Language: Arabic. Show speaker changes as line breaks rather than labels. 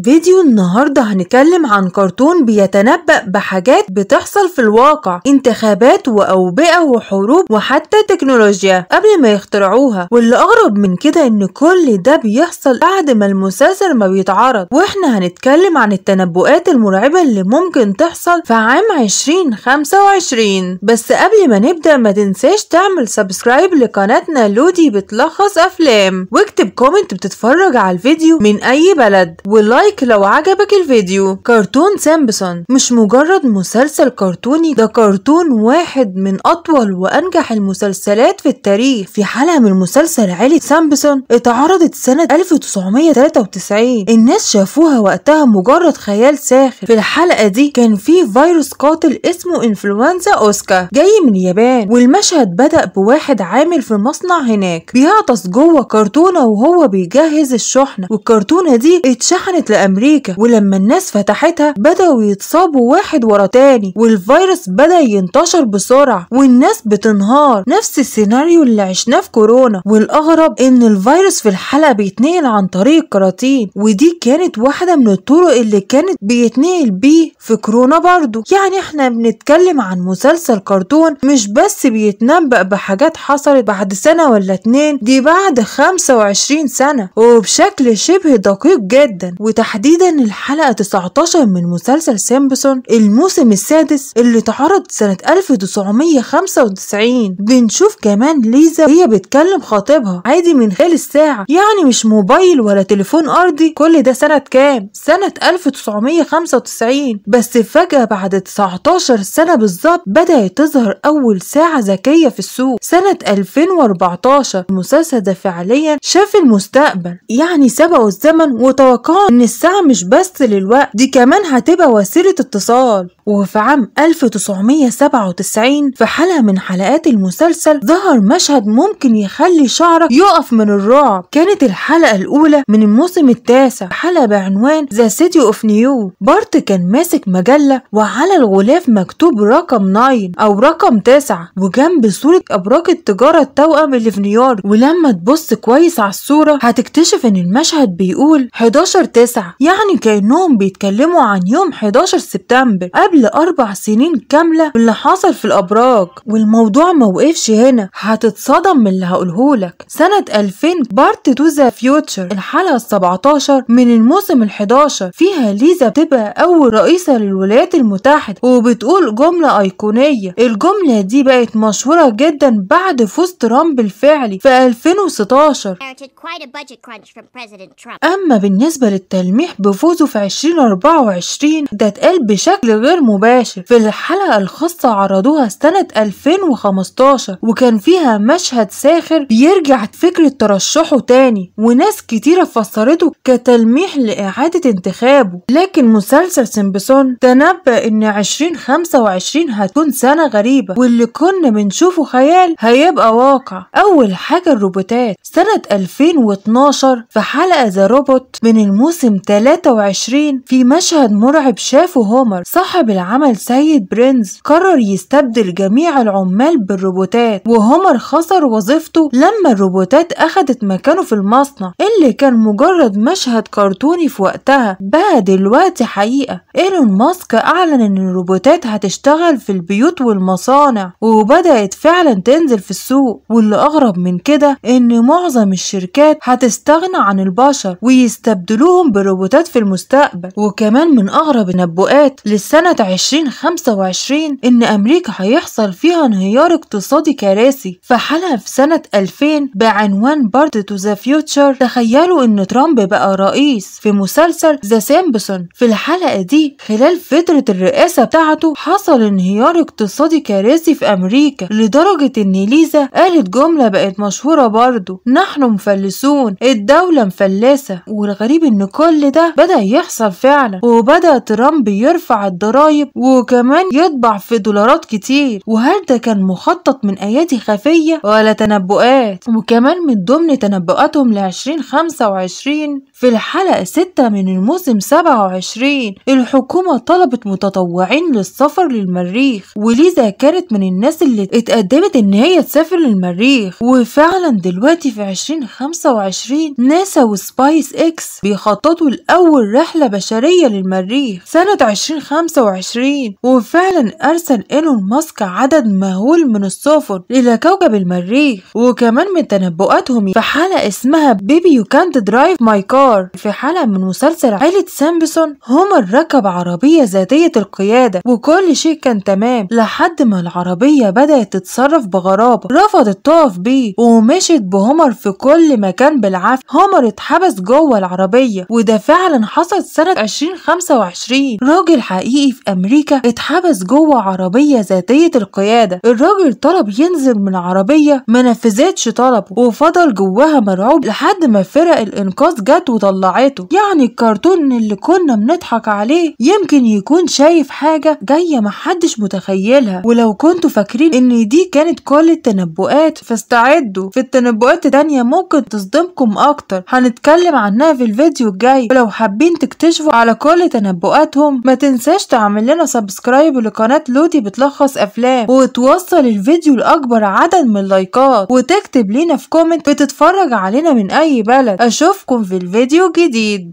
فيديو النهاردة هنتكلم عن كرتون بيتنبأ بحاجات بتحصل في الواقع، انتخابات وأوبئة وحروب وحتى تكنولوجيا قبل ما يخترعوها. واللي أغرب من كده إن كل ده بيحصل بعد ما المسلسل ما بيتعرض. واحنا هنتكلم عن التنبؤات المرعبة اللي ممكن تحصل في عام 2025. بس قبل ما نبدأ ما تنساش تعمل سبسكرايب لقناتنا لودي بتلخص أفلام، واكتب كومنت بتتفرج على الفيديو من أي بلد، ولايك لو عجبك الفيديو. كرتون سيمبسون مش مجرد مسلسل كرتوني، ده كرتون واحد من أطول وأنجح المسلسلات في التاريخ. في حلقة من مسلسل عيلة سيمبسون اتعرضت سنة 1993، الناس شافوها وقتها مجرد خيال ساخر. في الحلقة دي كان في فيروس قاتل اسمه انفلونزا اوسكا جاي من اليابان، والمشهد بدأ بواحد عامل في مصنع هناك بيعطس جوه كرتونة وهو بيجهز الشحنة، والكرتونة دي اتشحنت لأمريكا، ولما الناس فتحتها بدأوا يتصابوا واحد ورا تاني، والفيروس بدأ ينتشر بسرعة والناس بتنهار. نفس السيناريو اللي عشناه في كورونا، والأغرب إن الفيروس في الحلقة بيتنقل عن طريق الكراتين، ودي كانت واحدة من الطرق اللي كانت بيتنقل بيه في كورونا برضو. يعني احنا بنتكلم عن مسلسل كرتون مش بس بيتنبأ بحاجات حصلت بعد سنة ولا اتنين، دي بعد 25 سنة وبشكل شبه دقيق جدا. وتحديدا الحلقة 19 من مسلسل سيمبسون الموسم السادس اللي اتعرض سنة 1995، بنشوف كمان ليزا هي بتكلم خطيبها عادي من خلال الساعة، يعني مش موبايل ولا تليفون أرضي. كل ده سنة كام؟ سنة 1995. بس فجأة بعد 19 سنة بالظبط بدأت تظهر أول ساعة ذكية في السوق سنة 2014. المسلسل ده فعليا شاف المستقبل، يعني سبقوا الزمن وتوقعوا ان الساعة مش بس للوقت، دي كمان هتبقى وسيلة اتصال. وفي عام 1997 في حلقة من حلقات المسلسل ظهر مشهد ممكن يخلي شعرك يقف من الرعب. كانت الحلقة الأولى من الموسم التاسع، حلقة بعنوان The City of New. بارت كان ماسك مجلة وعلى الغلاف مكتوب رقم 9 أو رقم 9، وجنب صورة أبراج التجارة التوأم اللي في نيويورك. ولما تبص كويس على الصورة هتكتشف إن المشهد بيقول 11/9، يعني كأنهم بيتكلموا عن يوم 11 سبتمبر قبل 4 سنين كاملة اللي حصل في الأبراج. والموضوع موقفش هنا، هتتصدم من اللي هقولهولك. سنة 2000 بارت تو ذا فيوتشر، الحلقة 17 من الموسم ال11، فيها ليزا بتبقى أول رئيسة للولايات المتحدة وبتقول جملة أيقونية. الجملة دي بقت مشهورة جدا بعد فوز ترامب الفعلي في 2016. أما بالنسبة للتلميح بفوزه في 2024 ده اتقال بشكل غير مباشر في الحلقة الخاصة عرضوها سنة 2015، وكان فيها مشهد ساخر بيرجع فكرة ترشحه تاني، وناس كتيرة فسرته كتلميح لإعادة انتخابه. لكن مسلسل سيمبسون تنبأ إن 2025 هتكون سنة غريبة، واللي كنا بنشوفه خيال هيبقى واقع. أول حاجة الروبوتات. سنة 2012 في حلقة ذا روبوت من الموسم 23 في مشهد مرعب شافه هومر صاحب العمل سيد برينز قرر يستبدل جميع العمال بالروبوتات، وهومر خسر وظيفته لما الروبوتات أخدت مكانه في المصنع اللي كان مجرد مشهد كرتوني في وقتها بقى دلوقتي حقيقة. إيلون ماسك أعلن إن الروبوتات هتشتغل في البيوت والمصانع، وبدأت فعلا تنزل في السوق. واللي أغرب من كده إن معظم الشركات هتستغنى عن البشر ويستبدلوهم بروبوتات في المستقبل. وكمان من أغرب النبؤات للسنة 2025 إن أمريكا هيحصل فيها انهيار اقتصادي كارثي. في حلقة في سنة 2000 بعنوان بارت تو ذا فيوتشر تخيلوا إن ترامب بقى رئيس في مسلسل ذا سيمبسون. في الحلقة دي خلال فترة الرئاسة بتاعته حصل انهيار اقتصادي كارثي في أمريكا، لدرجة إن ليزا قالت جملة بقت مشهورة برضو: نحن مفلسون، الدولة مفلسة. والغريب إن كل ده بدأ يحصل فعلا، وبدأ ترامب يرفع الضرايب وكمان يطبع في دولارات كتير. وهل ده كان مخطط من أيادي خفية ولا تنبؤات؟ وكمان من ضمن تنبؤاتهم ل 2025 في الحلقة 6 من الموسم 27 الحكومة طلبت متطوعين للسفر للمريخ، وليزا كانت من الناس اللي اتقدمت ان هي تسافر للمريخ. وفعلا دلوقتي في 2025 ناسا وسبايس اكس بيخططوا لأول رحلة بشرية للمريخ سنة 2025. وفعلا أرسل إيلون ماسك عدد مهول من السفن إلى كوكب المريخ. وكمان من تنبؤاتهم في حلقة اسمها بيبي يو كانت درايف ماي كار، في حلقة من مسلسل عائلة سامبسون، هومر ركب عربية ذاتية القيادة وكل شيء كان تمام لحد ما العربية بدأت تتصرف بغرابة، رفضت تقف بيه ومشيت بهومر في كل مكان بالعافية. هومر اتحبس جوه العربية، وده فعلا حصل سنة 2025. راجل حقيقي في أمريكا اتحبس جوه عربية ذاتية القيادة. الراجل طلب ينزل من العربية ما نفذتش طلبه وفضل جواها مرعوب لحد ما فرق الإنقاذ جت وطلعته. يعني الكرتون اللي كنا بنضحك عليه يمكن يكون شايف حاجة جاية محدش متخيلها. ولو كنتوا فاكرين ان دي كانت كل التنبؤات فاستعدوا، في التنبؤات تانية ممكن تصدمكم اكتر هنتكلم عنها في الفيديو الجاي. ولو حابين تكتشفوا على كل تنبؤاتهم ما تنساش تعمل لنا سبسكرايب لقناة لودي بتلخص افلام، وتوصل الفيديو لاكبر عدد من اللايكات، وتكتب لنا في كومنت بتتفرج علينا من اي بلد. اشوفكم في الفيديو جديد.